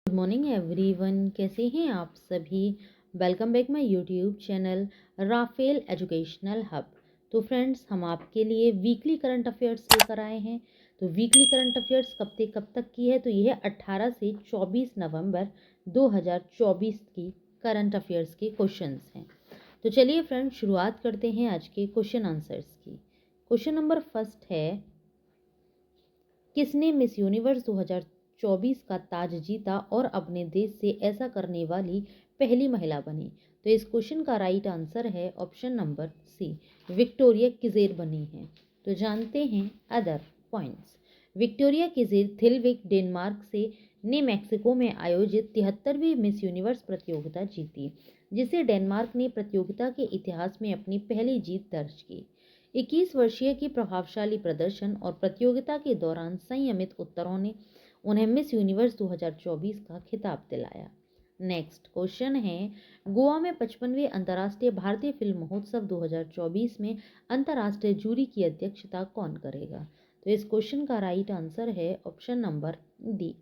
Good morning everyone, कैसे हैं आप सभी। Welcome back my YouTube channel Rafael educational hub. तो फ्रेंड्स, हम आपके लिए वीकली करंट अफेयर्स लेकर आए हैं। तो वीकली करंट अफेयर्स कब से कब तक की है, तो यह 18 से 24 नवंबर 2024 की करंट अफेयर्स के क्वेश्चंस हैं। तो चलिए फ्रेंड्स, शुरुआत करते हैं आज के क्वेश्चन आंसर्स की। क्वेश्चन नंबर फर्स्ट है, किसने मिस यूनिवर्स 2024 का ताज जीता और अपने देश से ऐसा करने वाली पहली महिला बनी। तो इस क्वेश्चन का राइट आंसर है ऑप्शन नंबर सी, विक्टोरिया किजेर बनी है। तो जानते हैं अदर पॉइंट्स। विक्टोरिया किजेर थिलविक डेनमार्क से ने मैक्सिको में आयोजित 73वीं मिस यूनिवर्स प्रतियोगिता जीती, जिसे डेनमार्क ने प्रतियोगिता के इतिहास में अपनी पहली जीत दर्ज की। 21 वर्षीय की प्रभावशाली प्रदर्शन और प्रतियोगिता के दौरान संयमित उत्तरों ने उन्हें मिस यूनिवर्स 2024 का खिताब दिलाया। नेक्स्ट क्वेश्चन है, गोवा में 55वें अंतर्राष्ट्रीय भारतीय फिल्म महोत्सव 2024 में अंतर्राष्ट्रीय जूरी की अध्यक्षता कौन करेगा। तो इस क्वेश्चन का राइट आंसर है option number D,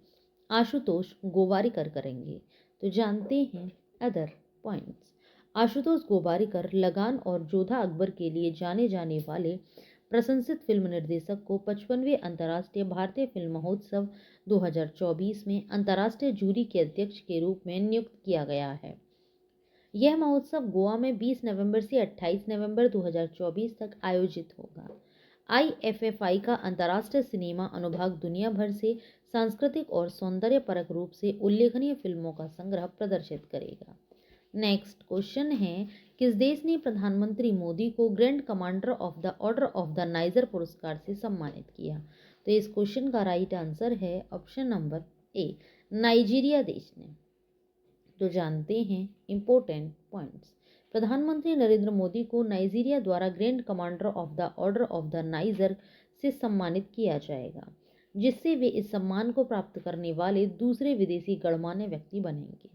Ashutosh Gowariker करेंगे। तो जानते हैं अदर पॉइंट्स। आशुतोष गोवारिकर लगान और जोधा अकबर के लिए जाने जाने वाले प्रशंसित फिल्म निर्देशक को 55वें अंतर्राष्ट्रीय भारतीय फिल्म महोत्सव 2024 में अंतर्राष्ट्रीय जूरी के अध्यक्ष के रूप में नियुक्त किया गया है। यह महोत्सव गोवा में 20 नवंबर से 28 नवंबर 2024 तक आयोजित होगा। IFFI का अंतर्राष्ट्रीय सिनेमा अनुभाग दुनिया भर से सांस्कृतिक और सौंदर्यपरक रूप से उल्लेखनीय फिल्मों का संग्रह प्रदर्शित करेगा। नेक्स्ट क्वेश्चन है, किस देश ने प्रधानमंत्री मोदी को grand commander of the order of the niger पुरस्कार से सम्मानित किया। तो इस क्वेश्चन का राइट आंसर है ऑप्शन नंबर ए, नाइजीरिया देश ने। तो जानते हैं इंपॉर्टेंट पॉइंट्स। प्रधानमंत्री नरेंद्र मोदी को नाइजीरिया द्वारा grand commander of the order of the niger से सम्मानित किया जाएगा, जिससे वे इस सम्मान को प्राप्त करने वाले दूसरे विदेशी गणमान्य व्यक्ति बनेंगे।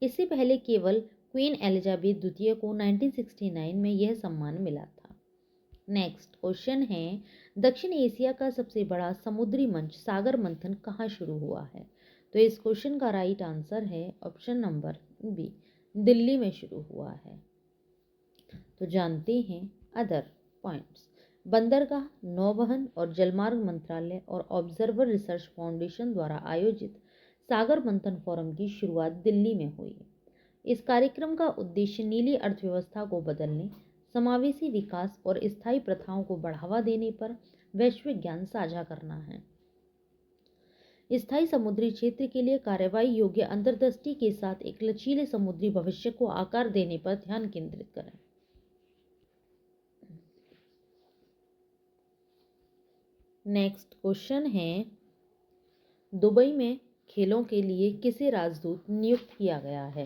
इससे पहले केवल क्वीन एलिजाबेथ द्वितीय को 1969 में यह सम्मान मिला था। नेक्स्ट क्वेश्चन है, दक्षिण एशिया का सबसे बड़ा समुद्री मंच सागर मंथन कहाँ शुरू हुआ है। तो इस क्वेश्चन का राइट आंसर है ऑप्शन नंबर बी, दिल्ली में शुरू हुआ है। तो जानते हैं अदर पॉइंट्स। बंदरगाह, नौवहन और जलमार्ग मंत्रालय और ऑब्जर्वर रिसर्च फाउंडेशन द्वारा आयोजित सागर मंथन फोरम की शुरुआत दिल्ली में हुई। इस कार्यक्रम का उद्देश्य नीली अर्थव्यवस्था को बदलने, समावेशी विकास और स्थायी प्रथाओं को बढ़ावा देने पर वैश्विक ज्ञान साझा करना है। स्थायी समुद्री क्षेत्र के लिए कार्रवाई योग्य अंतर्दृष्टि के साथ एक लचीले समुद्री भविष्य को आकार देने पर ध्यान केंद्रित करें। नेक्स्ट क्वेश्चन है, दुबई में खेलों के लिए किसे राजदूत नियुक्त किया गया है।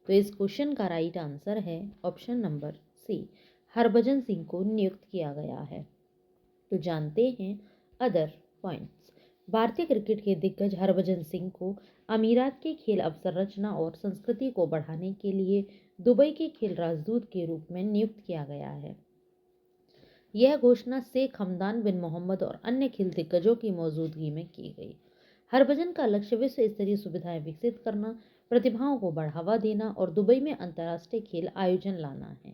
तो इस क्वेश्चन का राइट आंसर है option number C, Harbhajan Singh को नियुक्त किया गया है। तो जानते हैं अदर पॉइंट्स। भारतीय क्रिकेट के दिग्गज हरभजन सिंह को अमीरात के खेल अवसंरचना और संस्कृति को बढ़ाने के लिए दुबई के खेल राजदूत के रूप में नियुक्त किया गया है। यह घोषणा शेख हमदान बिन मोहम्मद और अन्य खेल दिग्गजों की मौजूदगी में की गई। हरभजन का लक्ष्य विश्व स्तरीय सुविधाएं विकसित करना, प्रतिभाओं को बढ़ावा देना और दुबई में अंतर्राष्ट्रीय खेल आयोजन लाना है।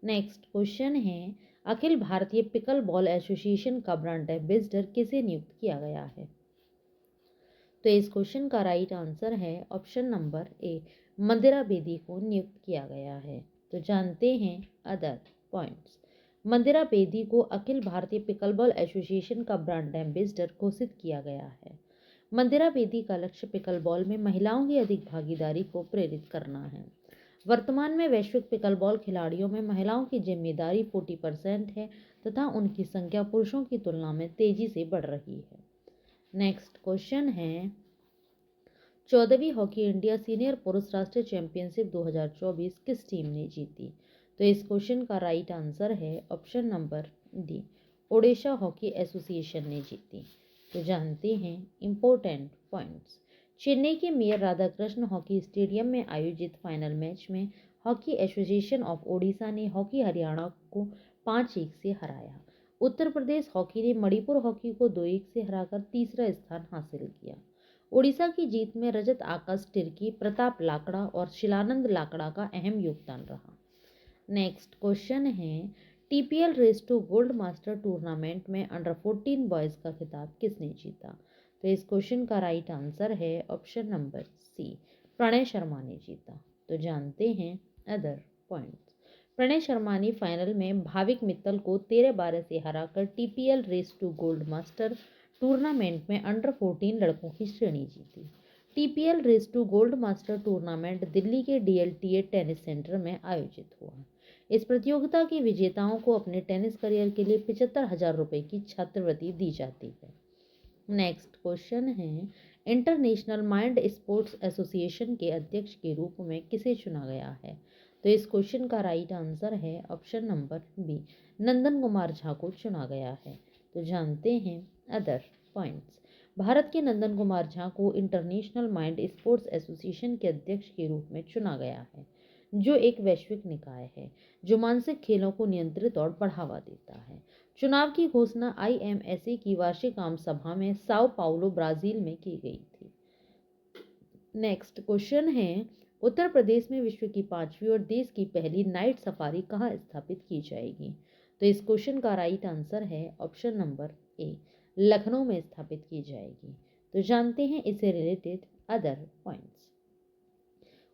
नेक्स्ट क्वेश्चन है, Akhil Bharatiya pickle ball association का ब्रांड एम्बेसडर किसे नियुक्त किया गया है। तो इस क्वेश्चन का राइट आंसर है ऑप्शन नंबर ए, मंदिरा बेदी को नियुक्त किया गया है। तो जानते हैं अदर पॉइंट्स। मंदिरा बेदी को अखिल भारतीय पिकलबॉल एसोसिएशन का ब्रांड एम्बेसडर घोषित किया गया है। मंदिरा बेदी का लक्ष्य पिकलबॉल में महिलाओं की अधिक भागीदारी को प्रेरित करना है। वर्तमान में वैश्विक पिकलबॉल खिलाड़ियों में महिलाओं की जिम्मेदारी 40% है तथा उनकी संख्या पुरुषों की तुलना में तेजी से बढ़ रही है। नेक्स्ट क्वेश्चन है, 14वीं हॉकी इंडिया सीनियर पुरुष राष्ट्रीय चैंपियनशिप 2024 किस टीम ने जीती। तो इस क्वेश्चन का राइट आंसर है option number D, Odisha hockey association ने जीती। तो जानते हैं इंपॉर्टेंट पॉइंट्स। चेन्नई के मेयर राधाकृष्ण हॉकी स्टेडियम में आयोजित फाइनल मैच में हॉकी एसोसिएशन ऑफ ओडिशा ने हॉकी हरियाणा को 5-1 से हराया। उत्तर प्रदेश हॉकी ने मणिपुर हॉकी को 2-1 से हराकर तीसरा स्थान हासिल किया। ओडिशा की जीत में रजत आकाश तिर्की, प्रताप लाकड़ा और शिलानंद लाकड़ा का अहम योगदान रहा। नेक्स्ट क्वेश्चन है, TPL race to gold master tournament में अंडर 14 बॉयज का खिताब किसने जीता? तो इस क्वेश्चन का राइट आंसर है option number C, Pranay Sharma ने जीता। तो जानते हैं अदर पॉइंट्स। प्रणय शर्मा ने फाइनल में भाविक मित्तल को 13-12 से हराकर TPL race to gold master tournament में अंडर 14 लड़कों की श्रेणी जीती। TPL race to gold master tournament Delhi के डीएलटीए टेनिस सेंटर में आयोजित हुआ। इस प्रतियोगिता के विजेताओं को अपने टेनिस करियर के लिए 75,000 रुपये की छात्रवृत्ति दी जाती है। नेक्स्ट क्वेश्चन है, इंटरनेशनल माइंड स्पोर्ट्स एसोसिएशन के अध्यक्ष के रूप में किसे चुना गया है? तो इस क्वेश्चन का राइट आंसर है ऑप्शन नंबर बी, नंदन कुमार झा को चुना गया है। तो जानते हैं अदर पॉइंट्स। भारत के नंदन कुमार झा को इंटरनेशनल माइंड स्पोर्ट्स एसोसिएशन के अध्यक्ष के रूप में चुना गया है, जो एक वैश्विक निकाय है जो मानसिक खेलों को नियंत्रित और बढ़ावा देता है। चुनाव की घोषणा IMSA की वार्षिक आम सभा में साओ पाउलो, ब्राजील में की गई थी। नेक्स्ट क्वेश्चन है, उत्तर प्रदेश में विश्व की 5वीं और देश की पहली नाइट सफारी कहाँ स्थापित की जाएगी? तो इस क्वेश्चन का राइट आंसर है ऑप्शन नंबर ए, लखनऊ में स्थापित की जाएगी। तो जानते हैं इससे related other points.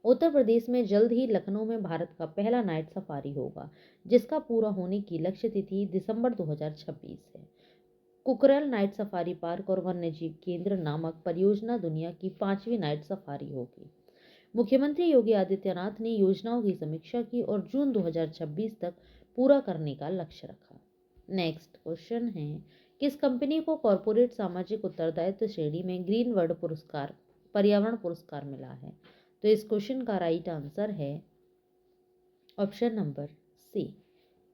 Uttar Pradesh में जल्द ही लखनऊ में भारत का पहला नाइट सफारी होगा, जिसका पूरा होने की लक्ष्य तिथि दिसंबर 2026 है। कुकरेल नाइट सफारी पार्क और वन्यजीव केंद्र नामक परियोजना दुनिया की 5वीं नाइट सफारी होगी। मुख्यमंत्री योगी आदित्यनाथ ने योजनाओं की समीक्षा की और जून 2026 तक पूरा करने का लक्ष्य रखा। नेक्स्ट क्वेश्चन है, किस कंपनी को कॉर्पोरेट सामाजिक उत्तरदायित्व श्रेणी में ग्रीन वर्ल्ड पुरस्कार, पर्यावरण पुरस्कार मिला है? तो इस क्वेश्चन का राइट आंसर है ऑप्शन नंबर सी,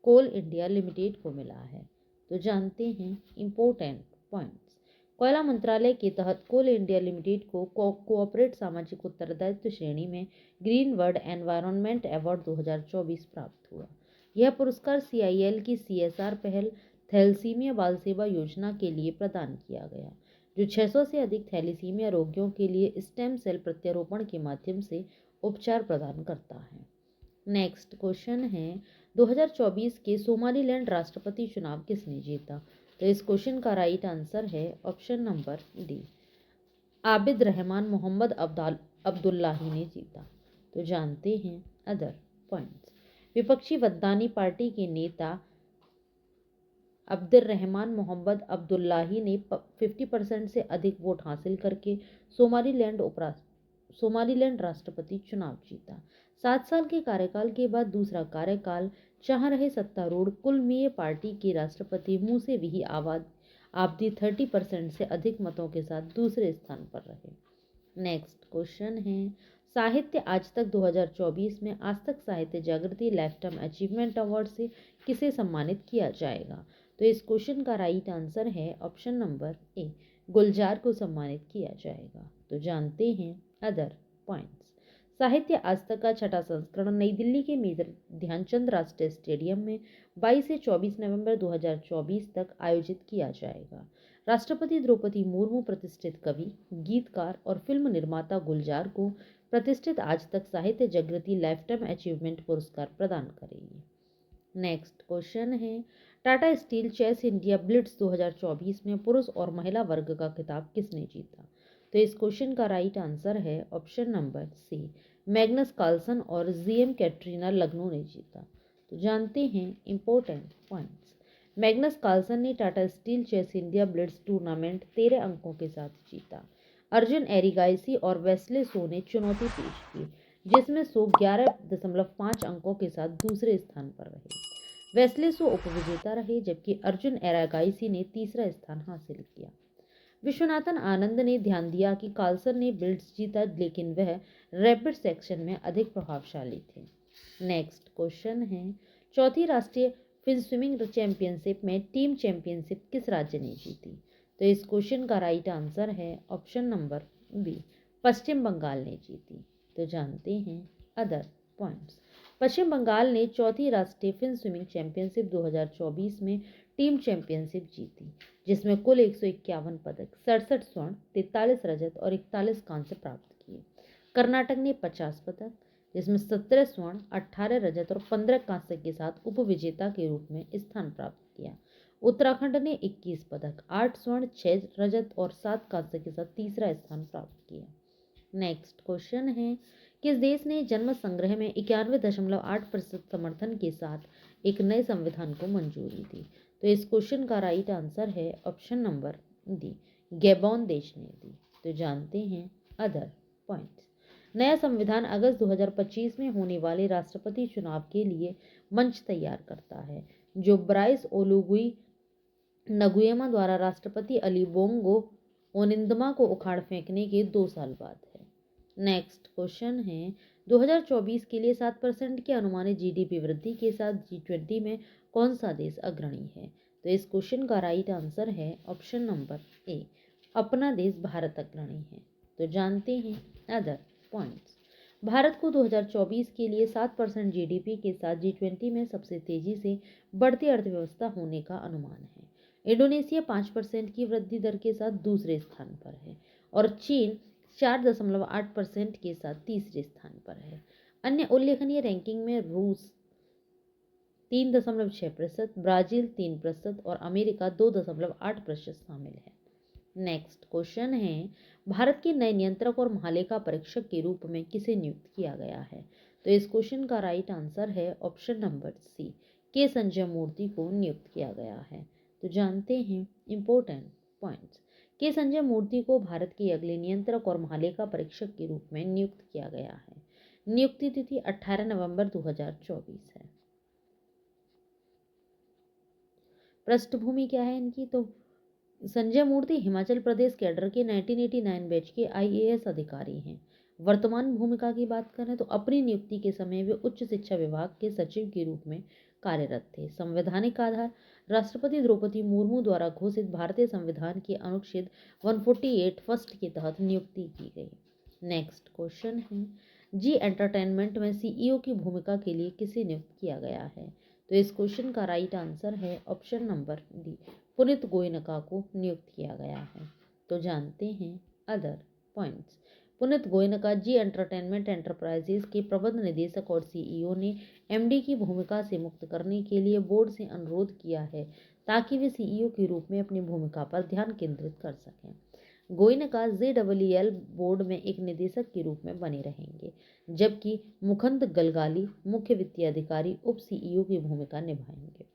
कोल इंडिया लिमिटेड को मिला है। तो जानते हैं इंपॉर्टेंट पॉइंट्स। कोयला मंत्रालय के तहत कोल इंडिया लिमिटेड को कोऑपरेट सामाजिक उत्तरदायित्व श्रेणी में ग्रीन वर्ल्ड एनवायरनमेंट अवार्ड 2024 प्राप्त हुआ। यह पुरस्कार CIL की CSR पहल थैलेसीमिया बाल सेवा योजना के लिए प्रदान किया गया, जो 600 से अधिक थैलेसीमिया रोगियों के लिए स्टेम सेल प्रत्यारोपण के माध्यम से उपचार प्रदान करता है। नेक्स्ट क्वेश्चन है, 2024 के सोमालीलैंड राष्ट्रपति चुनाव किसने जीता? तो इस क्वेश्चन का राइट आंसर है option number D, Abid Rahman Mohammad Abdullahi ने जीता। तो जानते हैं अदर पॉइंट्स। विपक्षी वद्दानी पार्टी के नेता अब्दुल रहमान मोहम्मद अब्दुल्लाही ने 50% से अधिक वोट हासिल करके सोमालीलैंड राष्ट्रपति चुनाव जीता। 7 साल के कार्यकाल के बाद दूसरा कार्यकाल चाह रहे सत्तारूढ़ कुलमीय पार्टी के राष्ट्रपति मूसे बिही आब्दी 30% से अधिक मतों के साथ दूसरे स्थान पर रहे। नेक्स्ट क्वेश्चन है, साहित्य आज तक 2024 में आज तक साहित्य जागृति लाइफ टाइम अचीवमेंट अवार्ड से किसे सम्मानित किया जाएगा? तो इस क्वेश्चन का राइट आंसर है ऑप्शन नंबर ए, गुलजार को सम्मानित किया जाएगा। तो जानते हैं अदर पॉइंट्स। साहित्य आज तक का छठा संस्करण नई दिल्ली के मेजर ध्यानचंद राष्ट्रीय स्टेडियम में 22 से 24 नवंबर 2024 तक आयोजित किया जाएगा। राष्ट्रपति द्रौपदी मुर्मू प्रतिष्ठित कवि, गीतकार और फिल्म निर्माता गुलजार को प्रतिष्ठित आज तक साहित्य जागृति लाइफ टाइम अचीवमेंट पुरस्कार प्रदान करेगी। नेक्स्ट क्वेश्चन है, Tata Steel chess India blitz 2024 में पुरुष और महिला वर्ग का खिताब किसने जीता? तो इस क्वेश्चन का राइट आंसर है option number C, Magnus Carlsen और GM कैटरीना लग्नो ने जीता। तो जानते हैं इंपॉर्टेंट पॉइंट्स। मैग्नस कार्लसन ने Tata Steel chess India blitz tournament 13 अंकों के साथ जीता। अर्जुन एरिगाइसी और वेस्ले सो ने चुनौती पेश की, जिसमें सो 11.5 अंकों के साथ दूसरे स्थान पर रहे। वेस्ले सो उपविजेता रहे, जबकि अर्जुन एरागाइसी ने तीसरा स्थान हासिल किया। विश्वनाथन आनंद ने ध्यान दिया कि कार्लसन ने ब्लिट्स जीता, लेकिन वह रैपिड सेक्शन में अधिक प्रभावशाली थे। नेक्स्ट क्वेश्चन है, चौथी राष्ट्रीय फिन स्विमिंग चैंपियनशिप में टीम चैंपियनशिप किस राज्य ने जीती? तो इस क्वेश्चन का राइट आंसर है ऑप्शन नंबर बी, पश्चिम बंगाल ने जीती। तो जानते हैं अदर पॉइंट्स। पश्चिम बंगाल ने चौथी राष्ट्रीय फिन स्विमिंग चैंपियनशिप 2024 में टीम चैंपियनशिप जीती, जिसमें कुल 151 पदक, 67 स्वर्ण, 43 रजत और 41 कांस्य प्राप्त किए। कर्नाटक ने 50 पदक, जिसमें 17 स्वर्ण, 18 रजत और 15 कांस्य के साथ उपविजेता के रूप में स्थान प्राप्त किया। उत्तराखंड ने 21 पदक, 8 स्वर्ण, 6 रजत और 7 कांस्य के साथ तीसरा स्थान प्राप्त किया। नेक्स्ट क्वेश्चन है, किस देश ने जन्म संग्रह में 91.8% समर्थन के साथ एक नए संविधान को मंजूरी दी? तो इस क्वेश्चन का राइट आंसर है ऑप्शन नंबर डी, गैबोन देश ने दी। तो जानते हैं अदर पॉइंट्स। नया संविधान अगस्त 2025 में होने वाले राष्ट्रपति चुनाव के लिए मंच तैयार करता है, जो ब्राइस ओलुगुई नगुएमा द्वारा राष्ट्रपति अली बोंगो ओनिंदमा को उखाड़ फेंकने के 2 साल बाद है। नेक्स्ट क्वेश्चन है, 2024 के लिए 7% की अनुमानित जीडीपी वृद्धि के साथ G20 में कौन सा देश अग्रणी है? तो इस क्वेश्चन का राइट आंसर है ऑप्शन नंबर ए, अपना देश भारत अग्रणी है। तो जानते हैं अदर पॉइंट्स। भारत को 2024 के लिए 7% जीडीपी के साथ G20 में सबसे तेजी से बढ़ती अर्थव्यवस्था होने का अनुमान है। इंडोनेशिया 5% की वृद्धि दर के साथ दूसरे स्थान पर है और चीन 4.8% के साथ तीसरे स्थान पर है। अन्य उल्लेखनीय रैंकिंग में रूस 3.6%, ब्राजील 3% और अमेरिका 2.8% शामिल है। नेक्स्ट क्वेश्चन है, भारत के नए नियंत्रक और महालेखा परीक्षक के रूप में किसे नियुक्त किया गया है? तो इस क्वेश्चन का राइट आंसर है ऑप्शन नंबर सी, के संजय मूर्ति को नियुक्त किया गया है। तो जानते हैं इंपॉर्टेंट पॉइंट्स। के संजय मूर्ति को भारत के अगले नियंत्रक और महालेखा परीक्षक के रूप में नियुक्त किया गया है। नियुक्ति तिथि 18 नवंबर 2024 है। पृष्ठभूमि क्या है इनकी? तो संजय मूर्ति हिमाचल प्रदेश कैडर के 1989 बैच के IAS अधिकारी हैं। वर्तमान भूमिका की बात करें तो अपनी नियुक्ति के समय वे उच्च शिक्षा विभाग के सचिव के रूप में कार्यरत थे। संवैधानिक आधार, राष्ट्रपति द्रौपदी मुर्मू द्वारा घोषित भारतीय संविधान के अनुच्छेद 148 फर्स्ट के तहत नियुक्ति की गई। नेक्स्ट क्वेश्चन है, जी एंटरटेनमेंट में CEO की भूमिका के लिए किसे नियुक्त किया गया है? तो इस क्वेश्चन का राइट आंसर है option number D, Puneet Goenka को नियुक्त किया गया है। तो जानते हैं अदर पॉइंट्स। पुनीत गोयनका जी एंटरटेनमेंट एंटरप्राइजेज के प्रबंध निदेशक और CEO ने MD की भूमिका से मुक्त करने के लिए बोर्ड से अनुरोध किया है, ताकि वे CEO के रूप में अपनी भूमिका पर ध्यान केंद्रित कर सकें। गोयनका JEEL बोर्ड में एक निदेशक के रूप में बने रहेंगे, जबकि मुकुंद गलगाली मुख्य वित्तीय अधिकारी उप CEO की भूमिका निभाएंगे।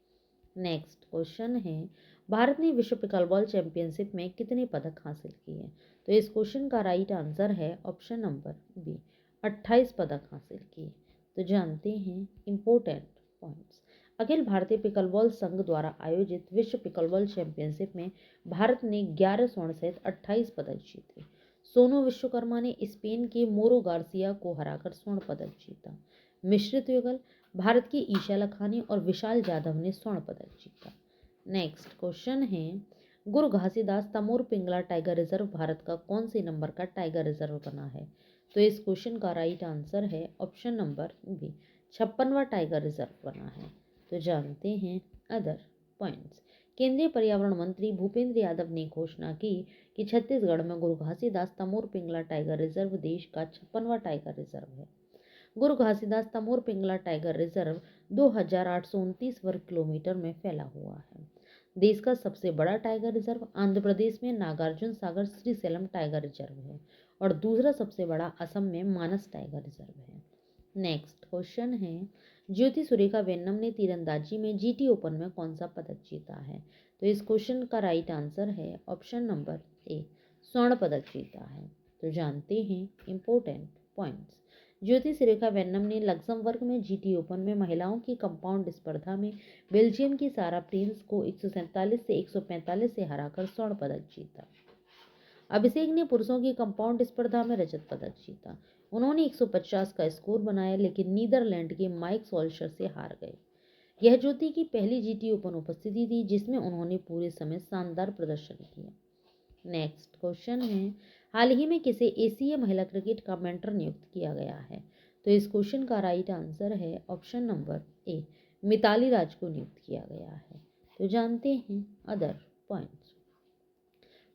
नेक्स्ट क्वेश्चन है, भारत ने विश्व पिकलबॉल चैंपियनशिप में कितने पदक हासिल किए? तो इस क्वेश्चन का राइट आंसर है ऑप्शन नंबर बी, 28 पदक हासिल किए। तो जानते हैं important points. Akhil Bharatiya pickleball संघ द्वारा आयोजित विश्व पिकलबॉल चैंपियनशिप में भारत ने 11 स्वर्ण सहित 28 पदक जीते। सोनू विश्वकर्मा ने स्पेन के मोरो गार्सिया को हराकर स्वर्ण पदक जीता। मिश्रित युगल, भारत की ईशा लखानी और विशाल जाधव ने स्वर्ण पदक जीता। नेक्स्ट क्वेश्चन है, गुरु घासीदास तमोर पिंगला टाइगर रिजर्व भारत का कौन से नंबर का टाइगर रिजर्व बना है? तो इस क्वेश्चन का राइट आंसर है ऑप्शन नंबर बी, 56वां टाइगर रिजर्व बना है। तो जानते हैं अदर पॉइंट्स। केंद्रीय पर्यावरण मंत्री भूपेंद्र यादव ने घोषणा की कि छत्तीसगढ़ में गुरु घासीदास तमोर पिंगला टाइगर रिजर्व देश का 56वां टाइगर रिजर्व है। गुरु घासीदास तमोर पिंगला टाइगर रिजर्व 2829 वर्ग किलोमीटर में फैला हुआ है। देश का सबसे बड़ा टाइगर रिजर्व आंध्र प्रदेश में नागार्जुन सागर श्रीशैलम टाइगर रिजर्व है और दूसरा सबसे बड़ा असम में मानस टाइगर रिजर्व है। नेक्स्ट क्वेश्चन है, ज्योति सुरेखा वेन्नम ने तीरंदाजी में GT ओपन में कौन सा पदक जीता है? तो इस क्वेश्चन का राइट आंसर है ऑप्शन नंबर ए, स्वर्ण पदक जीता है। तो जानते हैं इंपॉर्टेंट पॉइंट्स। ज्योति सुरेखा वेन्नम ने लक्जमबर्ग में GT ओपन में महिलाओं की कंपाउंड स्पर्धा में बेल्जियम की सारा प्रिंस को 147 से 145 से हराकर स्वर्ण पदक जीता। अभिषेक ने पुरुषों की कंपाउंड स्पर्धा में रजत पदक जीता। उन्होंने 150 का स्कोर बनाया, लेकिन नीदरलैंड के माइक सोल्शर से हार गए। यह ज्योति की पहली GT ओपन उपस्थिति थी जिसमें उन्होंने पूरे समय शानदार प्रदर्शन किया। नेक्स्ट क्वेश्चन है, हाल ही में किसे एशिया महिला क्रिकेट का मेंटर नियुक्त किया गया है? तो इस क्वेश्चन का राइट आंसर है ऑप्शन नंबर ए, मिताली राज को नियुक्त किया गया है। तो जानते हैं अदर पॉइंट्स।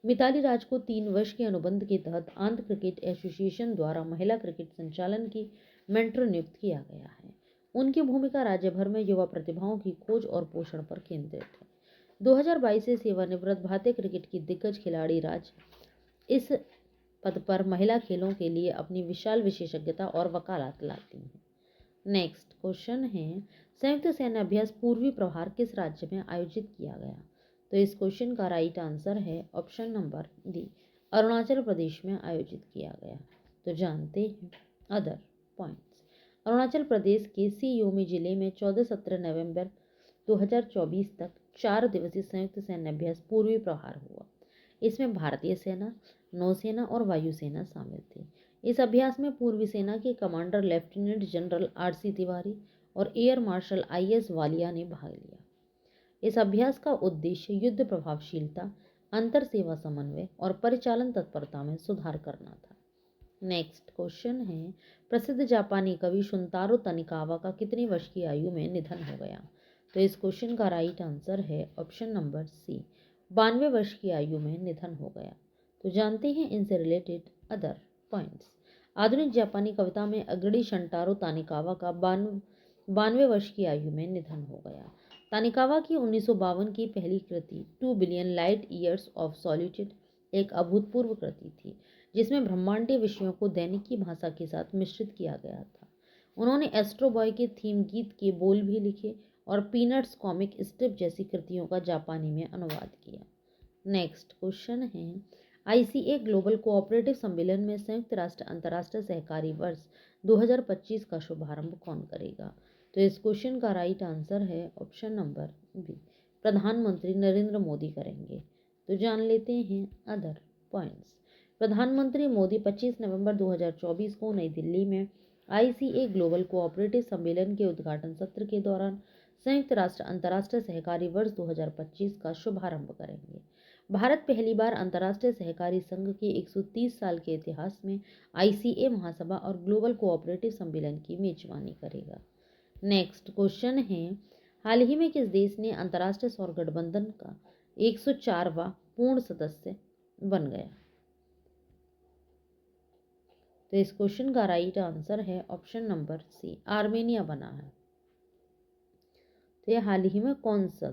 मिताली राज को 3 वर्ष के अनुबंध के तहत आंध्र क्रिकेट एसोसिएशन द्वारा महिला क्रिकेट संचालन की मेंटर नियुक्त किया गया है। उनकी भूमिका राज्य भर में युवा प्रतिभाओं की खोज और पोषण पर केंद्रित है। 2022 से सेवानिवृत्त भारतीय क्रिकेट की दिग्गज खिलाड़ी राज इस पद पर महिला खेलों के लिए अपनी विशाल विशेषज्ञता और वकालत लाती हैं। नेक्स्ट क्वेश्चन है, संयुक्त सैन्य अभ्यास पूर्वी प्रहार किस राज्य में आयोजित किया गया? तो इस क्वेश्चन का राइट आंसर है option number D, Arunachal Pradesh में आयोजित किया गया। तो जानते हैं अदर पॉइंट्स। अरुणाचल प्रदेश के सीयोमी जिले में 14-17 नवंबर 2024 तक 4 दिवसीय संयुक्त सैन्य अभ्यास पूर्वी प्रहार हुआ। इसमें भारतीय सेना, नौसेना और वायुसेना शामिल थी। इस अभ्यास में पूर्वी सेना के commander lieutenant general RC Tiwari और एयर मार्शल IS वालिया ने भाग लिया। इस अभ्यास का उद्देश्य युद्ध प्रभावशीलता, अंतर सेवा समन्वय और परिचालन तत्परता में सुधार करना था। नेक्स्ट क्वेश्चन है, प्रसिद्ध जापानी कवि शुंतारो तनिकावा का कितनी वर्ष की आयु में निधन हो गया? तो इस क्वेश्चन का राइट आंसर है ऑप्शन नंबर सी, 92 वर्ष की आयु में निधन हो गया। तो जानते हैं इनसे रिलेटेड अदर पॉइंट्स। आधुनिक जापानी कविता में अग्रणी शंटारो तानिकावा का 92 वर्ष की आयु में निधन हो गया। तानिकावा की 1952 की पहली कृति 2 billion light years of solitude एक अभूतपूर्व कृति थी, जिसमें ब्रह्मांडीय विषयों को दैनिकी भाषा के साथ मिश्रित किया गया था। उन्होंने एस्ट्रो बॉय के थीम गीत के बोल भी लिखे और पीनट्स कॉमिक स्ट्रिप जैसी कृतियों का जापानी में अनुवाद किया। नेक्स्ट क्वेश्चन है, ICA ग्लोबल कोऑपरेटिव सम्मेलन में संयुक्त राष्ट्र अंतर्राष्ट्रीय सहकारी वर्ष 2025 का शुभारंभ कौन करेगा? तो इस क्वेश्चन का राइट आंसर है ऑप्शन नंबर बी, प्रधानमंत्री नरेंद्र मोदी करेंगे। तो जान लेते हैं अदर पॉइंट्स। प्रधानमंत्री मोदी 25 नवंबर 2024 को नई दिल्ली में ICA ग्लोबल कोऑपरेटिव सम्मेलन के उद्घाटन सत्र के दौरान संयुक्त राष्ट्र अंतर्राष्ट्रीय सहकारी वर्ष 2025 का शुभारंभ करेंगे। भारत पहली बार अंतर्राष्ट्रीय सहकारी संघ के 130 साल के इतिहास में ICA महासभा और ग्लोबल कोऑपरेटिव सम्मेलन की मेजबानी करेगा। नेक्स्ट क्वेश्चन है, हाल ही में किस देश ने अंतर्राष्ट्रीय सौर गठबंधन का 104वां पूर्ण सदस्य बन गया? तो इस क्वेश्चन का राइट आंसर है ऑप्शन नंबर सी, आर्मेनिया बना है। तो यह हाल ही में कौन सा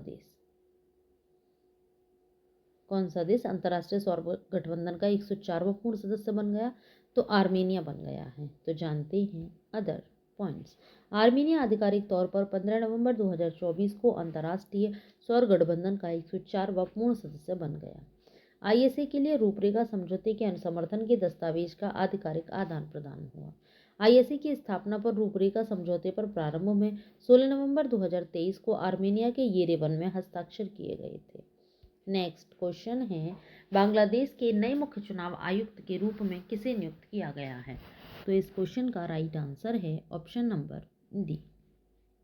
देश अंतर्राष्ट्रीय सौर गठबंधन का 104वां पूर्ण सदस्य बन गया? तो आर्मेनिया बन गया है। तो जानते हैं अदर पॉइंट्स। आर्मेनिया आधिकारिक तौर पर 15 नवंबर 2024 को अंतर्राष्ट्रीय सौर गठबंधन का 104वां पूर्ण सदस्य बन गया। ISA के लिए रूपरेखा समझौते के समर्थन के दस्तावेज का आधिकारिक आदान प्रदान हुआ। ISA की स्थापना पर रूपरेखा समझौते पर प्रारंभ में 16 नवंबर 2023 को आर्मेनिया के येरेवन में हस्ताक्षर किए गए थे। नेक्स्ट क्वेश्चन है, बांग्लादेश के नए मुख्य चुनाव आयुक्त के रूप में किसे नियुक्त किया गया है? तो इस क्वेश्चन का राइट आंसर है option number D,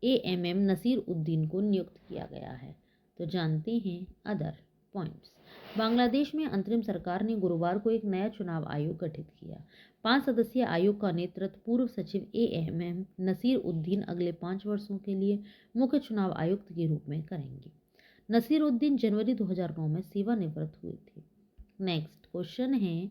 AMM Nasir Uddin को नियुक्त किया गया है। तो जानते हैं अदर पॉइंट्स। बांग्लादेश में अंतरिम सरकार ने गुरुवार को एक नया चुनाव आयोग गठित किया। 5 सदस्यीय आयोग का नेतृत्व पूर्व सचिव AMM नसीर उद्दीन अगले 5 वर्षों के लिए मुख्य चुनाव आयुक्त के रूप में करेंगे। नसीर उद्दीन जनवरी 2009 में सेवानिवृत्त हुए थे। नेक्स्ट क्वेश्चन है,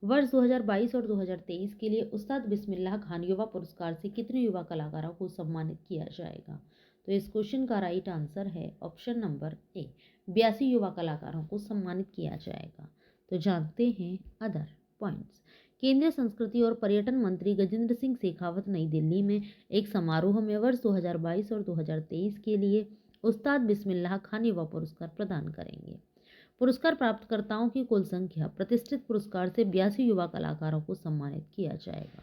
वर्ष 2022 और 2023 के लिए उस्ताद बिस्मिल्लाह खान युवा पुरस्कार से कितने युवा कलाकारों को सम्मानित किया जाएगा? तो इस क्वेश्चन का राइट आंसर है ऑप्शन नंबर ए, 82 युवा कलाकारों को सम्मानित किया जाएगा। तो जानते हैं अदर पॉइंट्स। केंद्रीय संस्कृति और पर्यटन मंत्री गजेंद्र सिंह शेखावत नई दिल्ली में एक समारोह में वर्ष 2022 और 2023 के लिए उस्ताद बिस्मिल्लाह खान युवा पुरस्कार प्रदान करेंगे। पुरस्कार प्राप्तकर्ताओं की कुल संख्या प्रतिष्ठित पुरस्कार से 82 युवा कलाकारों को सम्मानित किया जाएगा।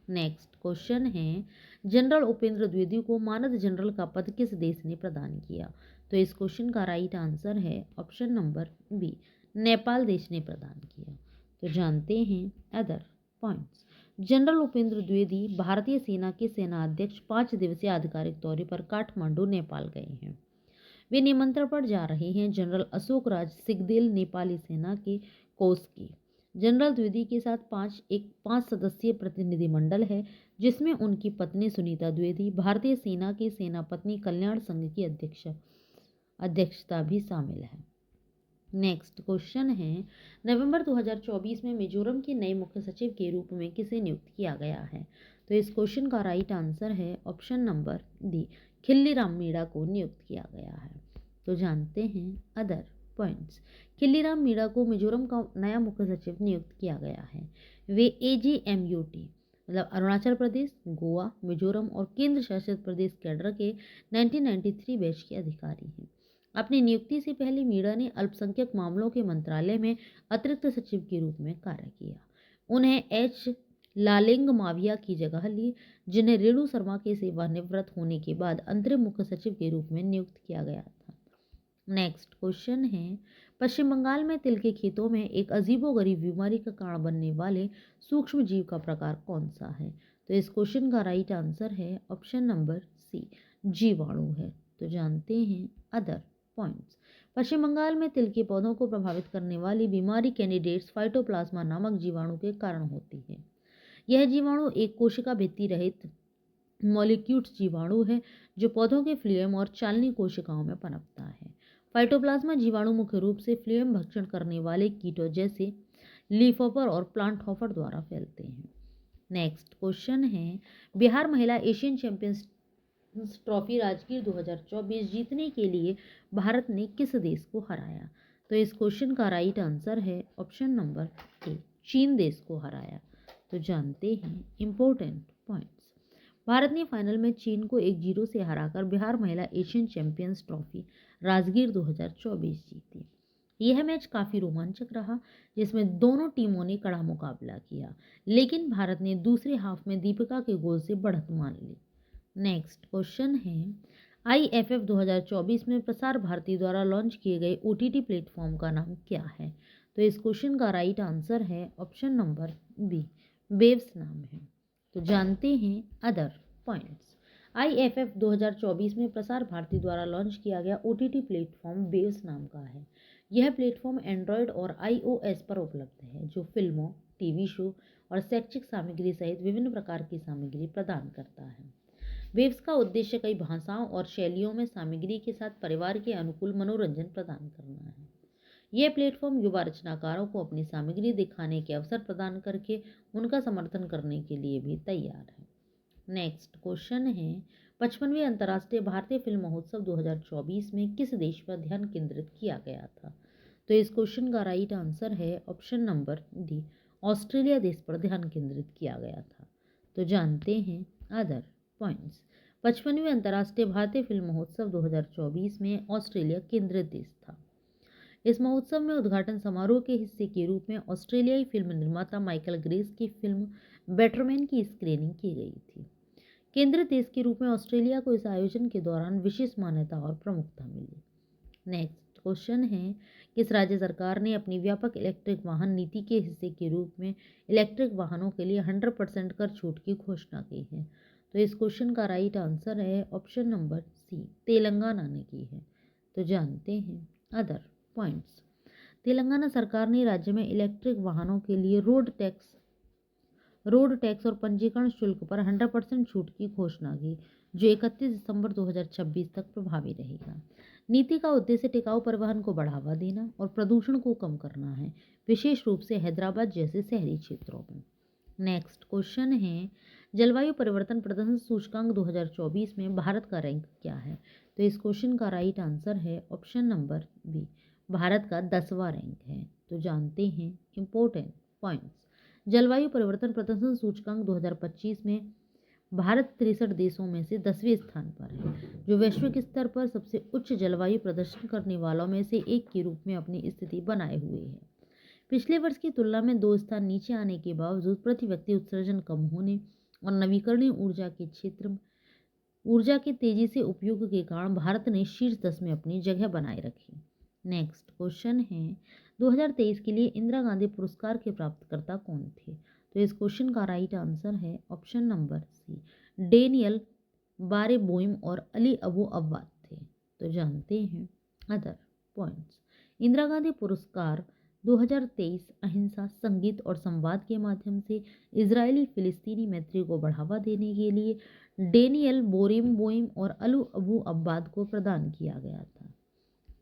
नेक्स्ट क्वेश्चन है, जनरल उपेंद्र द्विवेदी को मानद जनरल का पद किस देश ने प्रदान किया? तो इस क्वेश्चन का राइट आंसर है ऑप्शन नंबर बी, नेपाल देश ने प्रदान किया। तो जानते हैं other points. General Upendra Dwivedi भारतीय सेना के सेनाध्यक्ष 5 दिवसीय आधिकारिक दौरे पर काठमांडू नेपाल गए हैं। वे निमंत्रण पर जा रहे हैं जनरल अशोक राज सिगदेल नेपाली सेना के कोष की। जनरल द्विवेदी के साथ 5 सदस्यीय प्रतिनिधिमंडल है जिसमें उनकी पत्नी सुनीता द्विवेदी, भारतीय सेना के सेना पत्नी कल्याण संघ की अध्यक्षता भी शामिल है। नेक्स्ट क्वेश्चन है, नवंबर 2024 में मिजोरम के नए मुख्य सचिव के रूप में किसे नियुक्त किया गया है? तो इस क्वेश्चन का राइट आंसर है ऑप्शन नंबर डी, खिल्लीराम मीणा को नियुक्त किया गया है। तो जानते हैं अदर पॉइंट्स। खिल्लीराम मीणा को मिजोरम का नया मुख्य सचिव नियुक्त किया गया है। वे AGMUT मतलब अरुणाचल प्रदेश, गोवा, मिजोरम और केंद्र शासित प्रदेश कैडर के 1993 बैच के अधिकारी हैं। अपनी नियुक्ति से पहले मीणा ने अल्पसंख्यक मामलों के मंत्रालय में अतिरिक्त सचिव के रूप में कार्य किया। उन्हें H लालेंग माविया की जगह ली, जिन्हें रेणु शर्मा के सेवानिवृत्त होने के बाद अंतरिम मुख्य सचिव के रूप में नियुक्त किया गया था। नेक्स्ट क्वेश्चन है, पश्चिम बंगाल में तिल के खेतों में एक अजीबोगरीब बीमारी का कारण बनने वाले सूक्ष्म जीव का प्रकार कौन सा है? तो इस क्वेश्चन का राइट आंसर है ऑप्शन नंबर सी, जीवाणु है। तो जानते हैं अदर पॉइंट्स। पश्चिम बंगाल में तिल के पौधों को प्रभावित करने वाली बीमारी कैंडिडेट्स फाइटोप्लाज्मा नामक जीवाणु के कारण होती है। यह जीवाणु एक कोशिका भित्ति रहित मॉलिक्यूल्स जीवाणु है जो पौधों के फ्लोएम और चालनी कोशिकाओं में पनपता है। फाइटोप्लाज्मा जीवाणु मुख्य रूप से फ्लोएम भक्षण करने वाले कीटों जैसे लीफहॉपर और प्लांट हॉपर द्वारा फैलते हैं। नेक्स्ट क्वेश्चन है, बिहार महिला एशियन चैंपियंस ट्रॉफी राजगीर 2024 जीतने के लिए भारत ने किस देश को हराया? तो इस क्वेश्चन का राइट आंसर है ऑप्शन नंबर ए, चीन देश को हराया। तो जानते हैं इंपॉर्टेंट पॉइंट्स। भारत ने फाइनल में चीन को 1-0 से हराकर बिहार महिला एशियन चैंपियंस ट्रॉफी राजगीर 2024 जीती। यह मैच काफ़ी रोमांचक रहा, जिसमें दोनों टीमों ने कड़ा मुकाबला किया, लेकिन भारत ने दूसरे हाफ में दीपिका के गोल से बढ़त मान ली। नेक्स्ट क्वेश्चन है, IFF 2024 में प्रसार भारती द्वारा लॉन्च किए गए OTT प्लेटफॉर्म का नाम क्या है? तो इस क्वेश्चन का राइट आंसर है ऑप्शन नंबर बी, वेव्स नाम है। तो जानते हैं अदर पॉइंट्स। IFF 2024 में प्रसार भारती द्वारा लॉन्च किया गया OTT प्लेटफॉर्म वेव्स नाम का है। यह प्लेटफॉर्म एंड्रॉयड और iOS पर उपलब्ध है, जो फिल्मों, टीवी शो और शैक्षिक सामग्री सहित विभिन्न प्रकार की सामग्री प्रदान करता है। वेव्स का उद्देश्य कई भाषाओं और शैलियों में सामग्री के साथ परिवार के अनुकूल मनोरंजन प्रदान करना है। यह प्लेटफॉर्म युवा रचनाकारों को अपनी सामग्री दिखाने के अवसर प्रदान करके उनका समर्थन करने के लिए भी तैयार है। नेक्स्ट क्वेश्चन है, 55वें अंतर्राष्ट्रीय भारतीय फिल्म महोत्सव 2024 में किस देश पर ध्यान केंद्रित किया गया था? तो इस क्वेश्चन का राइट आंसर है ऑप्शन नंबर डी, ऑस्ट्रेलिया देश पर ध्यान केंद्रित किया गया था। तो जानते हैं अदर पॉइंट्स। 55वें अंतर्राष्ट्रीय भारतीय फिल्म महोत्सव 2024 में ऑस्ट्रेलिया केंद्रित देश था। इस महोत्सव में उद्घाटन समारोह के हिस्से के रूप में ऑस्ट्रेलियाई फिल्म निर्माता माइकल ग्रेस की फिल्म बैटरमैन की स्क्रीनिंग की गई थी। केंद्रित देश के रूप में ऑस्ट्रेलिया को इस आयोजन के दौरान विशेष मान्यता और प्रमुखता मिली। नेक्स्ट क्वेश्चन है, किस राज्य सरकार ने अपनी व्यापक इलेक्ट्रिक वाहन नीति के हिस्से के रूप में इलेक्ट्रिक वाहनों के लिए 100% कर छूट की घोषणा की है? तो इस क्वेश्चन का राइट आंसर है ऑप्शन नंबर सी, तेलंगाना ने की है। तो जानते हैं अदर पॉइंट्स। तेलंगाना सरकार ने राज्य में इलेक्ट्रिक वाहनों के लिए रोड टैक्स और पंजीकरण शुल्क पर 100% छूट की घोषणा की, जो 31 दिसंबर 2026 तक प्रभावी रहेगा। नीति का उद्देश्य टिकाऊ परिवहन को बढ़ावा देना और प्रदूषण को कम करना है, विशेष रूप से हैदराबाद जैसे शहरी क्षेत्रों में। नेक्स्ट क्वेश्चन है, जलवायु परिवर्तन प्रदर्शन सूचकांक 2024 में भारत का रैंक क्या है? तो इस क्वेश्चन का राइट आंसर है ऑप्शन नंबर बी, भारत का 10वां रैंक है। तो जानते हैं इंपॉर्टेंट पॉइंट्स। जलवायु परिवर्तन प्रदर्शन सूचकांक 2025 में भारत 63 देशों में से 10वें स्थान पर है, जो वैश्विक स्तर पर सबसे उच्च जलवायु प्रदर्शन करने वालों में से एक के रूप में अपनी स्थिति बनाए हुए है। पिछले वर्ष की तुलना में 2 स्थान नीचे आने के बावजूद प्रति व्यक्ति उत्सर्जन कम होने और नवीकरणीय ऊर्जा के क्षेत्र में ऊर्जा के तेजी से उपयोग के कारण भारत ने शीर्ष 10 में अपनी जगह बनाए रखी। नेक्स्ट क्वेश्चन है, 2023 के लिए इंदिरा गांधी पुरस्कार के प्राप्तकर्ता कौन थे? तो इस क्वेश्चन का राइट आंसर है ऑप्शन नंबर सी, डेनियल बारेबोइम और अली अबू अव्वाद थे। तो जानते हैं अदर पॉइंट्स। इंदिरा गांधी पुरस्कार 2023 अहिंसा, संगीत और संवाद के माध्यम से इजरायली फिलिस्तीनी मैत्री को बढ़ावा देने के लिए डेनियल बोरेमबोइम और अलू अबू अब्बाद को प्रदान किया गया था।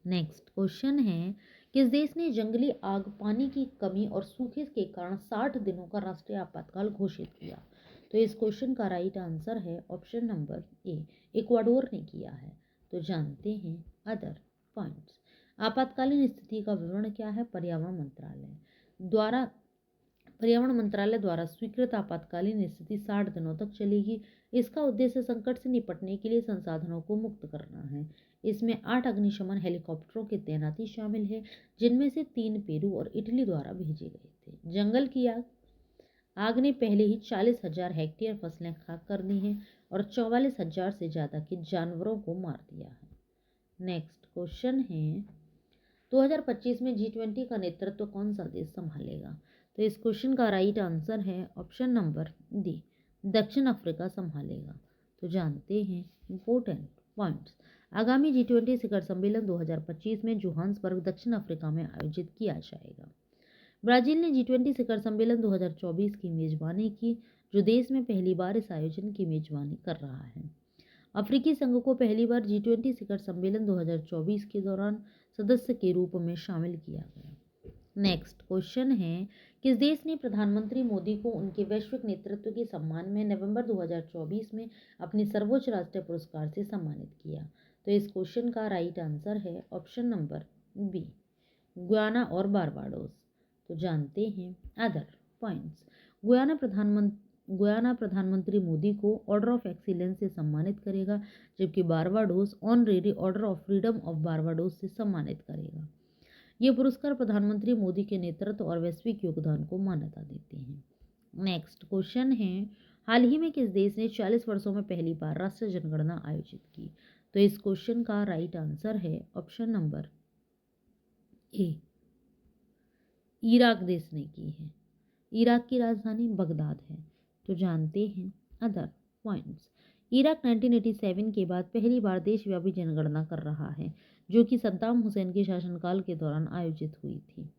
नेक्स्ट क्वेश्चन है, किस देश ने जंगली आग, पानी की कमी और सूखे के कारण 60 दिनों का राष्ट्रीय आपातकाल घोषित किया? तो इस क्वेश्चन का राइट आंसर है ऑप्शन नंबर ए, इक्वाडोर ने किया है। तो जानते हैं अदर पॉइंट्स। आपातकालीन स्थिति का विवरण क्या है? पर्यावरण मंत्रालय द्वारा स्वीकृत आपातकालीन स्थिति 60 दिनों तक चलेगी। इसका उद्देश्य संकट से निपटने के लिए संसाधनों को मुक्त करना है। इसमें 8 अग्निशमन हेलीकॉप्टरों की तैनाती शामिल है, जिनमें से 3 पेरू और इटली द्वारा भेजे गए थे। जंगल की आग ने पहले ही 40,000 हेक्टेयर फसलें खाक कर दी हैं और 44,000 से ज़्यादा के जानवरों को मार दिया है। नेक्स्ट क्वेश्चन है, 2025 में G20 का नेतृत्व कौन सा देश संभालेगा? तो इस क्वेश्चन का राइट आंसर है ऑप्शन नंबर डी, दक्षिण अफ्रीका संभालेगा। तो जानते हैं इंपॉर्टेंट पॉइंट्स। आगामी G20 शिखर सम्मेलन 2025 में जोहान्सबर्ग, दक्षिण अफ्रीका में आयोजित किया जाएगा। ब्राजील ने G20 शिखर सम्मेलन 2024 की मेजबानी की, जो देश में पहली बार इस आयोजन की मेजबानी कर रहा है। अफ्रीकी संघ को पहली बार G20 शिखर सम्मेलन 2024 के दौरान सदस्य के रूप में शामिल किया गया। नेक्स्ट क्वेश्चन है, किस देश ने प्रधानमंत्री मोदी को उनके वैश्विक नेतृत्व के सम्मान में नवंबर 2024 में अपने सर्वोच्च राष्ट्रीय पुरस्कार से सम्मानित किया? तो इस क्वेश्चन का राइट आंसर है ऑप्शन नंबर बी, गुयाना और बारबाडोस। तो जानते हैं अदर पॉइंट्स। गुयाना प्रधानमंत्री मोदी को ऑर्डर ऑफ एक्सीलेंस से सम्मानित करेगा, जबकि Barbados honorary order of freedom of Barbados से सम्मानित करेगा। ये पुरस्कार प्रधानमंत्री मोदी के नेतृत्व और वैश्विक योगदान को मान्यता देते हैं। नेक्स्ट क्वेश्चन है, हाल ही में किस देश ने 40 वर्षों में पहली बार राष्ट्रीय जनगणना आयोजित की? तो इस क्वेश्चन का राइट आंसर है ऑप्शन नंबर ए, इराक देश ने की है। इराक की राजधानी बगदाद है। तो जानते हैं अदर पॉइंट्स। इराक 1987 के बाद पहली बार देशव्यापी जनगणना कर रहा है, जो कि सद्दाम हुसैन के शासनकाल के दौरान आयोजित हुई थी।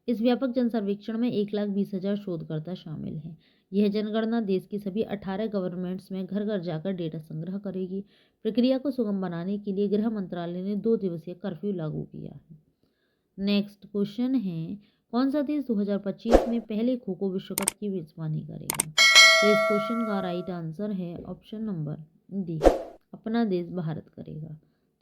इस व्यापक जनसर्वेक्षण में 1,20,000 शोधकर्ता शामिल हैं। यह जनगणना देश की सभी 18 गवर्नमेंट्स में घर घर जाकर डेटा संग्रह करेगी। प्रक्रिया को सुगम बनाने के लिए गृह मंत्रालय ने 2 दिवसीय कर्फ्यू लागू किया है। नेक्स्ट क्वेश्चन है, कौन सा देश 2025 में पहले खो खो विश्व कप की मेजबानी करेगा? तो इस क्वेश्चन का राइट आंसर है ऑप्शन नंबर डी, अपना देश भारत करेगा।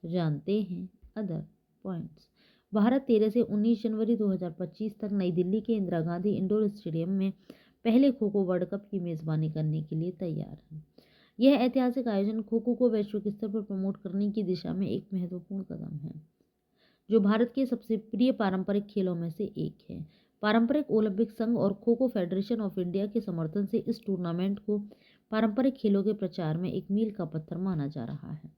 तो जानते हैं अदर पॉइंट्स। भारत 13 से 19 जनवरी 2025 तक नई दिल्ली के इंदिरा गांधी इंडोर स्टेडियम में पहले खो खो वर्ल्ड कप की मेजबानी करने के लिए तैयार है। यह ऐतिहासिक आयोजन खो खो को वैश्विक स्तर पर प्रमोट करने की दिशा में एक महत्वपूर्ण कदम है, जो भारत के सबसे प्रिय पारंपरिक खेलों में से एक है। पारंपरिक ओलंपिक संघ और kho kho federation of India के समर्थन से इस टूर्नामेंट को पारंपरिक खेलों के प्रचार में एक मील का पत्थर माना जा रहा है।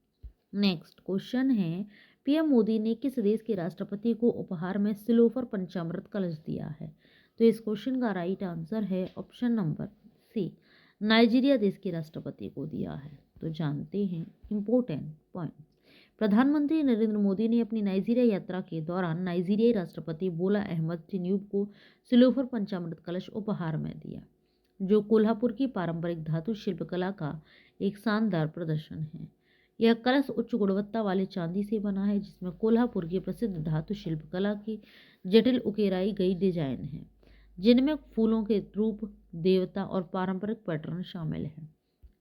नेक्स्ट क्वेश्चन है, पीएम मोदी ने किस देश के राष्ट्रपति को उपहार में सिलोफर पंचामृत कलश दिया है? तो इस क्वेश्चन का राइट आंसर है ऑप्शन नंबर सी, नाइजीरिया देश के राष्ट्रपति को दिया है। तो जानते हैं इंपॉर्टेंट पॉइंट। प्रधानमंत्री नरेंद्र मोदी ने अपनी नाइजीरिया यात्रा के दौरान नाइजीरियाई राष्ट्रपति बोला अहमद टिन्यूब को सिलोफर पंचामृत कलश उपहार में दिया, जो कोल्हापुर की पारंपरिक धातु शिल्पकला का एक शानदार प्रदर्शन है। यह कलश उच्च गुणवत्ता वाले चांदी से बना है, जिसमें कोल्हापुर की प्रसिद्ध धातु शिल्पकला की जटिल उकेराई गई डिजाइन है, जिनमें फूलों के रूप, देवता और पारंपरिक पैटर्न शामिल हैं।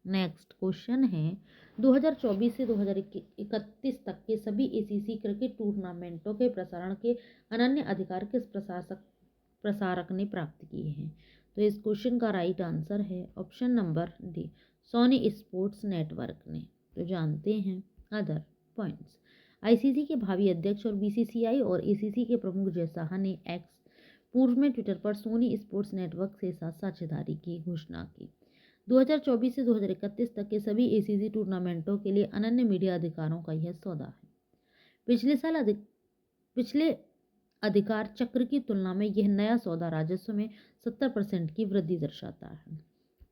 नेक्स्ट क्वेश्चन है, 2024 से 2031 तक के सभी एसीसी क्रिकेट टूर्नामेंटों के प्रसारण के अनन्य अधिकार किस प्रसारक ने प्राप्त किए हैं? तो इस क्वेश्चन का राइट आंसर है option number D, Sony Sports Network ने। तो जानते हैं अदर पॉइंट्स। आईसीसी के भावी अध्यक्ष और बीसीसीआई और एसीसी के प्रमुख जय शाह ने एक्स पूर्व में ट्विटर पर सोनी स्पोर्ट्स नेटवर्क के साथ साझेदारी की घोषणा की। 2024 से 2031 तक के सभी एसीसी टूर्नामेंटों के लिए अनन्य मीडिया अधिकारों का यह सौदा है। पिछले अधिकार चक्र की तुलना में यह नया सौदा राजस्व में 70% की वृद्धि दर्शाता है।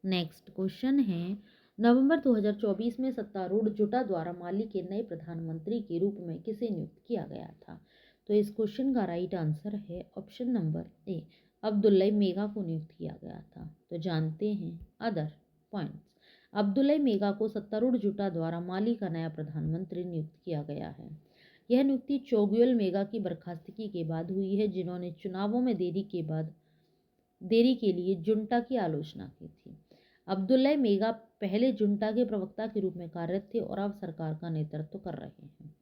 नेक्स्ट क्वेश्चन है, नवंबर 2024 में सत्तारूढ़ जुटा द्वारा माली के नए प्रधानमंत्री के रूप में किसे नियुक्त किया गया था? तो इस क्वेश्चन का राइट आंसर है option number A, Abdullah mega को नियुक्त किया गया था। तो जानते हैं अदर पॉइंट्स। अब्दुल्ला मेगा को सत्तारूढ़ जुटा द्वारा माली का नया प्रधानमंत्री नियुक्त किया गया है। यह नियुक्ति चोगुल मेगा की बर्खास्तगी के बाद हुई है, जिन्होंने चुनावों में देरी के लिए जुंटा की आलोचना की थी। अब्दुल्ला मेगा पहले जुंटा के प्रवक्ता के रूप में कार्यरत थे और अब सरकार का नेतृत्व कर रहे हैं।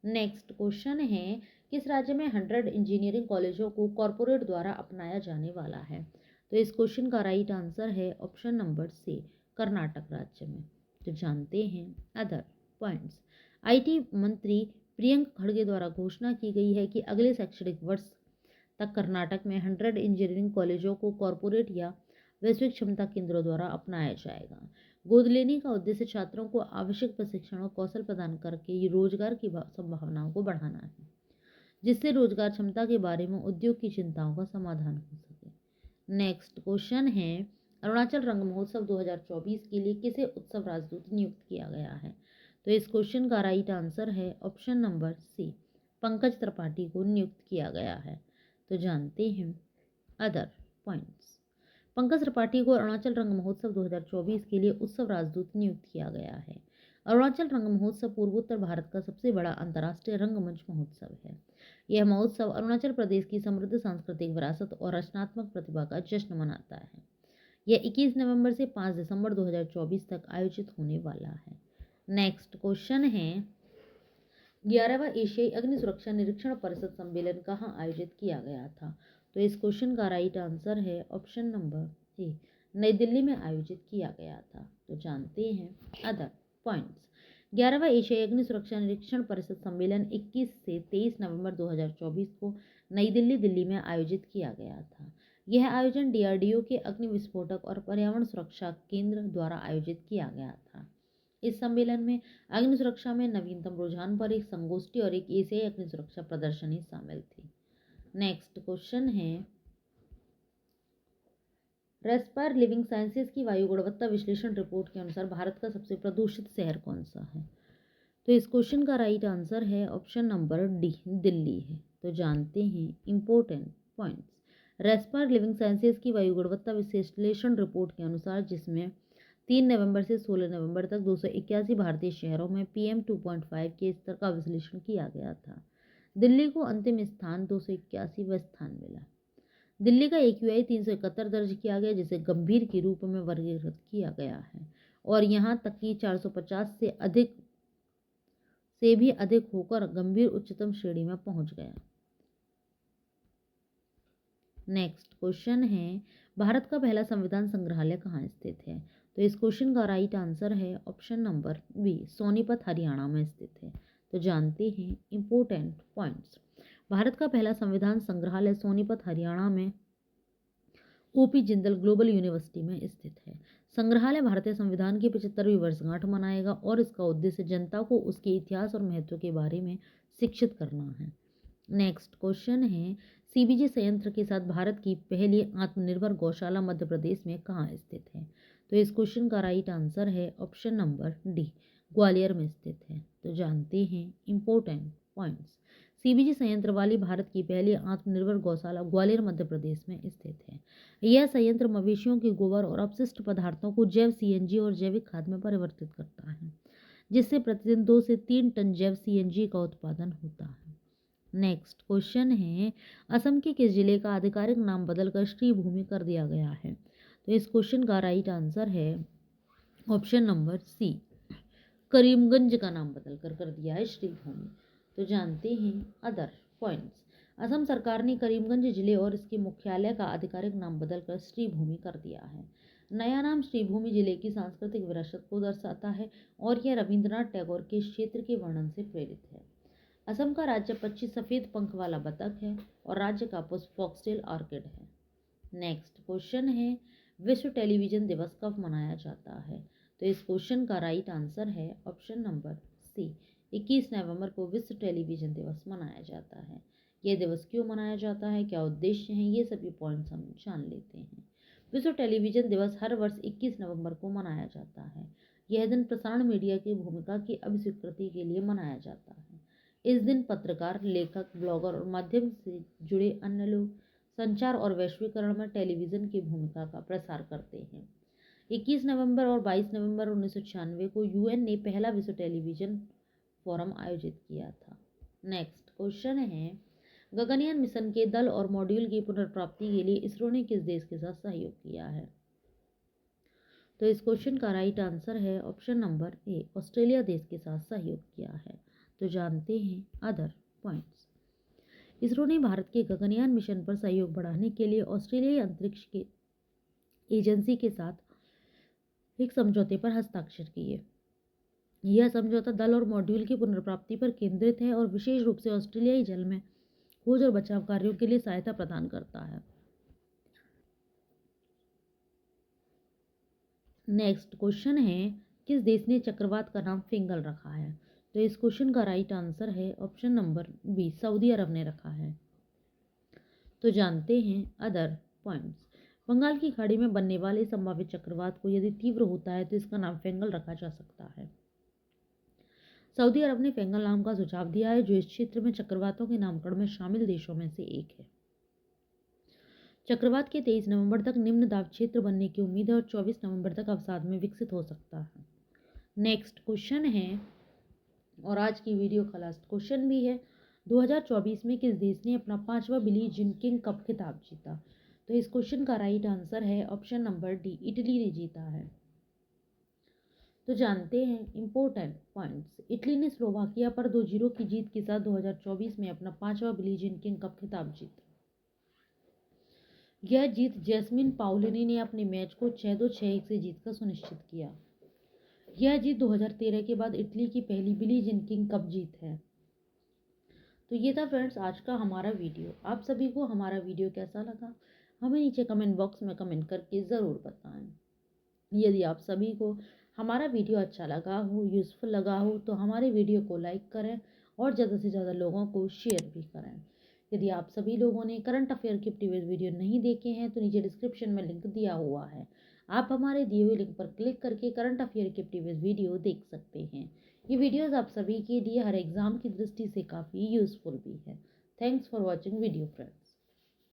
नेक्स्ट क्वेश्चन है, किस राज्य में 100 इंजीनियरिंग कॉलेजों को कॉरपोरेट द्वारा अपनाया जाने वाला है? तो इस क्वेश्चन का राइट आंसर है ऑप्शन नंबर सी, कर्नाटक राज्य में। तो जानते हैं अदर पॉइंट्स। आईटी मंत्री प्रियंक खड़गे द्वारा घोषणा की गई है कि अगले शैक्षणिक वर्ष तक कर्नाटक में 100 इंजीनियरिंग कॉलेजों को कॉरपोरेट या वैश्विक क्षमता केंद्रों द्वारा अपनाया जाएगा। गोद लेने का उद्देश्य छात्रों को आवश्यक प्रशिक्षण और कौशल प्रदान करके रोजगार की संभावनाओं को बढ़ाना है, जिससे रोजगार क्षमता के बारे में उद्योग की चिंताओं का समाधान हो सके। नेक्स्ट क्वेश्चन है, अरुणाचल रंग महोत्सव 2024 के लिए किसे उत्सव राजदूत नियुक्त किया गया है? तो इस क्वेश्चन का राइट आंसर है option number C, Pankaj Tripathi को नियुक्त किया गया है। तो जानते हैं अदर पॉइंट्स। पंकज त्रिपाठी को अरुणाचल रंग महोत्सव 2024 के लिए उत्सव राजदूत नियुक्त किया गया है। अरुणाचल रंग महोत्सव पूर्वोत्तर भारत का सबसे बड़ा अंतर्राष्ट्रीय रंगमंच महोत्सव है। यह महोत्सव अरुणाचल प्रदेश की समृद्ध सांस्कृतिक विरासत और रचनात्मक प्रतिभा का जश्न मनाता है। यह 21 नवंबर से 5 दिसंबर 2024 तक आयोजित होने वाला है। नेक्स्ट क्वेश्चन है, 11वां एशियाई अग्नि सुरक्षा निरीक्षण परिषद सम्मेलन कहाँ आयोजित किया गया था? तो इस क्वेश्चन का राइट आंसर है ऑप्शन नंबर ए, नई दिल्ली में आयोजित किया गया था। तो जानते हैं अदर पॉइंट्स। 11वां एशियाई अग्नि सुरक्षा निरीक्षण परिषद सम्मेलन 21 से 23 नवंबर 2024 को नई दिल्ली में आयोजित किया गया था। यह आयोजन डीआरडीओ के अग्नि विस्फोटक और पर्यावरण सुरक्षा केंद्र द्वारा आयोजित किया गया था। इस सम्मेलन में अग्नि सुरक्षा में नवीनतम रुझान पर एक संगोष्ठी और एक एशियाई अग्नि सुरक्षा प्रदर्शनी शामिल थी। नेक्स्ट क्वेश्चन है, रेस्पायर लिविंग साइंसेज की वायु गुणवत्ता विश्लेषण रिपोर्ट के अनुसार भारत का सबसे प्रदूषित शहर कौन सा है? तो इस क्वेश्चन का राइट आंसर है ऑप्शन नंबर डी, दिल्ली है। तो जानते हैं important points. Respire living sciences की वायु गुणवत्ता विश्लेषण रिपोर्ट के अनुसार, जिसमें 3 नवंबर से 16 नवंबर तक 281 भारतीय शहरों में PM 2.5 के स्तर का विश्लेषण किया गया था, दिल्ली को अंतिम स्थान 281वां स्थान मिला। दिल्ली का AQI 371 दर्ज किया गया, जिसे गंभीर के रूप में वर्गीकृत किया गया है और यहाँ तक कि 450 से भी अधिक होकर गंभीर उच्चतम श्रेणी में पहुंच गया। नेक्स्ट क्वेश्चन है, भारत का पहला संविधान संग्रहालय कहाँ स्थित है? तो इस क्वेश्चन का राइट आंसर है option number B, Sonipat Haryana में स्थित है। तो जानते हैं इंपॉर्टेंट पॉइंट्स। भारत का पहला संविधान संग्रहालय सोनीपत हरियाणा में OP जिंदल ग्लोबल यूनिवर्सिटी में स्थित है। संग्रहालय भारतीय संविधान की 75वीं वर्षगांठ मनाएगा और इसका उद्देश्य जनता को उसके इतिहास और महत्व के बारे में शिक्षित करना है। नेक्स्ट क्वेश्चन है, CBG संयंत्र के साथ भारत की पहली आत्मनिर्भर गौशाला मध्य प्रदेश में कहाँ स्थित है? तो इस क्वेश्चन का राइट आंसर है ऑप्शन नंबर डी, ग्वालियर में स्थित है। तो जानते हैं इंपॉर्टेंट पॉइंट्स। CBG संयंत्र वाली भारत की पहली आत्मनिर्भर गौशाला ग्वालियर मध्य प्रदेश में स्थित है। यह संयंत्र मवेशियों के गोबर और अपशिष्ट पदार्थों को जैव CNG और जैविक खाद में परिवर्तित करता है, जिससे प्रतिदिन 2 से 3 टन जैव CNG का उत्पादन होता है। नेक्स्ट क्वेश्चन है, असम के किस जिले का आधिकारिक नाम बदलकर श्रीभूमि कर दिया गया है? तो इस क्वेश्चन का राइट आंसर है ऑप्शन नंबर सी, करीमगंज का नाम बदलकर कर दिया है श्रीभूमि। तो जानते हैं अदर पॉइंट्स। असम सरकार ने करीमगंज जिले और इसके मुख्यालय का आधिकारिक नाम बदलकर श्रीभूमि कर दिया है। नया नाम श्रीभूमि जिले की सांस्कृतिक विरासत को दर्शाता है और यह रविंद्रनाथ टैगोर के क्षेत्र के वर्णन से प्रेरित है। असम का राज्य पक्षी सफ़ेद पंख वाला बतख है और राज्य का पुष्प फॉक्सटेल ऑर्किड है। नेक्स्ट क्वेश्चन है, विश्व टेलीविजन दिवस कब मनाया जाता है? तो इस क्वेश्चन का राइट आंसर है ऑप्शन नंबर सी, 21 नवंबर को विश्व टेलीविजन दिवस मनाया जाता है। यह दिवस क्यों मनाया जाता है, क्या उद्देश्य हैं, ये सभी पॉइंट्स हम जान लेते हैं। विश्व टेलीविजन दिवस हर वर्ष 21 नवंबर को मनाया जाता है। यह दिन प्रसारण मीडिया की भूमिका की अभिस्वीकृति के लिए मनाया जाता है। इस दिन पत्रकार, लेखक, ब्लॉगर और माध्यम से जुड़े अन्य लोग संचार और वैश्वीकरण में टेलीविज़न की भूमिका का प्रसार करते हैं। 21 नवंबर और 22 नवंबर 1996 को यूएन ने पहला विश्व टेलीविज़न फोरम आयोजित किया था। नेक्स्ट क्वेश्चन है, गगनयान मिशन के दल और मॉड्यूल की पुनर्प्राप्ति के लिए इसरो ने किस देश के साथ सहयोग किया है? तो इस क्वेश्चन का राइट आंसर है ऑप्शन नंबर ए, ऑस्ट्रेलिया देश के साथ सहयोग किया है। तो जानते हैं अदर पॉइंट्स। इसरो ने भारत के गगनयान मिशन पर सहयोग बढ़ाने के लिए ऑस्ट्रेलियाई अंतरिक्ष के एजेंसी के साथ एक समझौते पर हस्ताक्षर किए। यह समझौता दल और मॉड्यूल की पुनर्प्राप्ति पर केंद्रित है और विशेष रूप से ऑस्ट्रेलियाई जल में खोज और बचाव कार्यों के लिए सहायता प्रदान करता है। नेक्स्ट क्वेश्चन है, किस देश ने चक्रवात का नाम फिंगल रखा है? तो इस क्वेश्चन का राइट आंसर है ऑप्शन नंबर बी, सऊदी अरब ने रखा है। तो जानते हैं अदर पॉइंट्स। बंगाल की खाड़ी में बनने वाले संभावित चक्रवात को यदि तीव्र होता है तो इसका नाम फेंगल रखा जा सकता है। सऊदी अरब ने फेंगल नाम का सुझाव दिया है, जो इस क्षेत्र में चक्रवातों के नामकरण में शामिल देशों में से एक है। चक्रवात के 23 नवंबर तक निम्न दाब क्षेत्र बनने की उम्मीद है और 24 नवंबर तक अवसाद में विकसित हो सकता है। नेक्स्ट क्वेश्चन है, और आज की वीडियो का लास्ट क्वेश्चन भी है, 2024 में किस देश ने अपना 5वां बिली जीन किंग कप खिताब जीता? तो इस क्वेश्चन का राइट आंसर है ऑप्शन नंबर डी, इटली ने जीता है। तो जानते हैं इंपॉर्टेंट पॉइंट्स। इटली ने स्लोवाकिया पर 2-0 की जीत के साथ 2024 में अपना 5वां बिली जीन किंग कप खिताब जीता। यह जीत जैस्मिन पाउलिनी ने अपने मैच को 6-2, 6-1 से जीतकर सुनिश्चित किया। यह जीत 2013 के बाद इटली की पहली बिली जीन किंग कप जीत है। तो ये था फ्रेंड्स आज का हमारा वीडियो। आप सभी को हमारा वीडियो कैसा लगा हमें नीचे कमेंट बॉक्स में कमेंट करके ज़रूर बताएं। यदि आप सभी को हमारा वीडियो अच्छा लगा हो, यूज़फुल लगा हो, तो हमारे वीडियो को लाइक करें और ज़्यादा से ज़्यादा लोगों को शेयर भी करें। यदि आप सभी लोगों ने करंट अफेयर के प्रीवियस वीडियो नहीं देखे हैं तो नीचे डिस्क्रिप्शन में लिंक दिया हुआ है, आप हमारे दिए हुए लिंक पर क्लिक करके करंट अफेयर के प्रीवियस वीडियो देख सकते हैं। ये वीडियोज़ आप सभी के लिए हर एग्ज़ाम की दृष्टि से काफ़ी यूज़फुल भी है। Thanks for watching video friends.